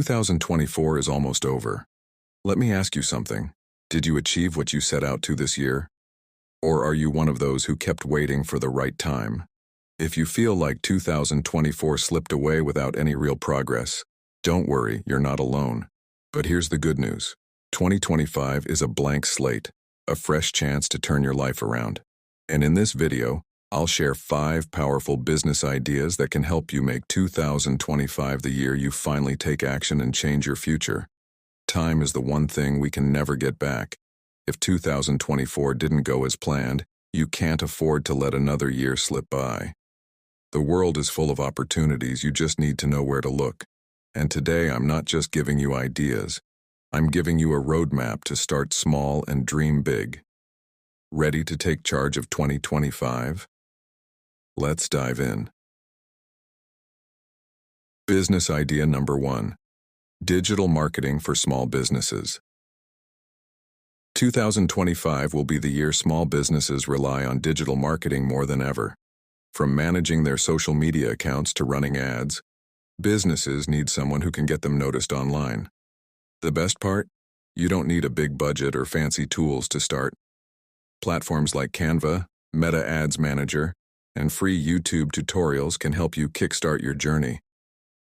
2024 is almost over. Let me ask you something. Did you achieve what you set out to this year? Or are you one of those who kept waiting for the right time? If you feel like 2024 slipped away without any real progress, don't worry, you're not alone. But here's the good news. 2025 is a blank slate, a fresh chance to turn your life around. And in this video, I'll share 5 powerful business ideas that can help you make 2025 the year you finally take action and change your future. Time is the one thing we can never get back. If 2024 didn't go as planned, you can't afford to let another year slip by. The world is full of opportunities, you just need to know where to look. And today I'm not just giving you ideas. I'm giving you a roadmap to start small and dream big. Ready to take charge of 2025? Let's dive in. Business idea number 1. Digital marketing for small businesses. 2025 will be the year small businesses rely on digital marketing more than ever. From managing their social media accounts to running ads, businesses need someone who can get them noticed online. The best part? You don't need a big budget or fancy tools to start. Platforms like Canva, Meta Ads Manager, and free YouTube tutorials can help you kickstart your journey.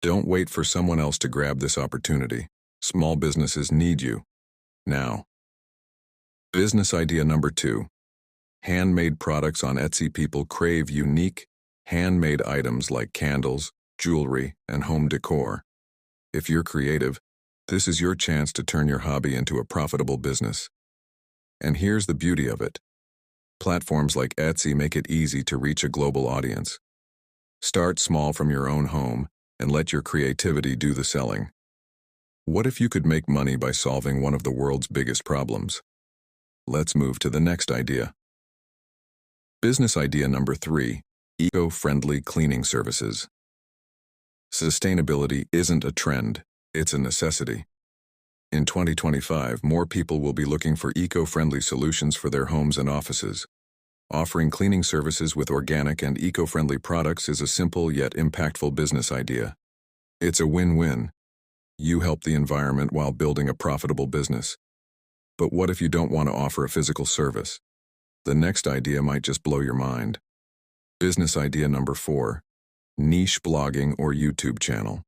Don't wait for someone else to grab this opportunity. Small businesses need you. Now. Business idea number 2. Handmade products on Etsy. People crave unique, handmade items like candles, jewelry, and home decor. If you're creative, this is your chance to turn your hobby into a profitable business. And here's the beauty of it. Platforms like Etsy make it easy to reach a global audience. Start small from your own home and let your creativity do the selling. What if you could make money by solving one of the world's biggest problems? Let's move to the next idea. Business idea number 3. Eco-friendly cleaning services. Sustainability isn't a trend, it's a necessity. In 2025, more people will be looking for eco-friendly solutions for their homes and offices. Offering cleaning services with organic and eco-friendly products is a simple yet impactful business idea. It's a win-win. You help the environment while building a profitable business. But what if you don't want to offer a physical service? The next idea might just blow your mind. Business idea number 4. Niche blogging or YouTube channel.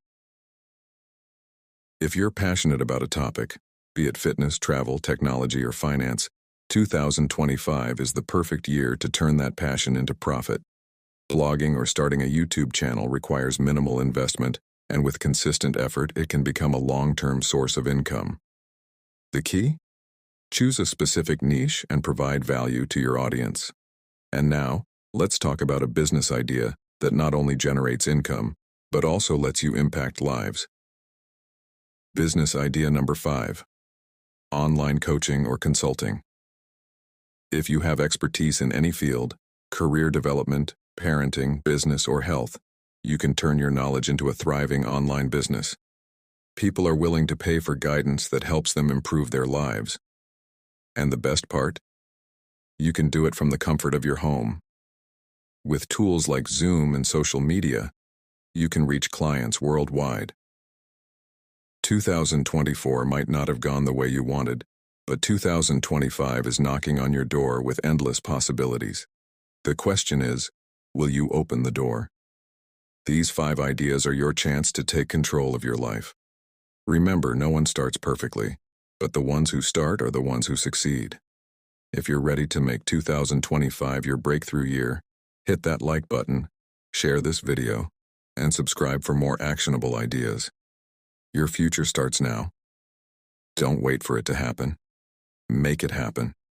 If you're passionate about a topic, be it fitness, travel, technology, or finance, 2025 is the perfect year to turn that passion into profit. Blogging or starting a YouTube channel requires minimal investment, and with consistent effort, it can become a long-term source of income. The key? Choose a specific niche and provide value to your audience. And now, let's talk about a business idea that not only generates income, but also lets you impact lives. Business idea number 5. Online coaching or consulting. If you have expertise in any field, career development, parenting, business, or health, you can turn your knowledge into a thriving online business. People are willing to pay for guidance that helps them improve their lives. And the best part? You can do it from the comfort of your home. With tools like Zoom and social media, you can reach clients worldwide. 2024 might not have gone the way you wanted, but 2025 is knocking on your door with endless possibilities. The question is, will you open the door? These 5 ideas are your chance to take control of your life. Remember, no one starts perfectly, but the ones who start are the ones who succeed. If you're ready to make 2025 your breakthrough year, hit that like button, share this video, and subscribe for more actionable ideas. Your future starts now. Don't wait for it to happen. Make it happen.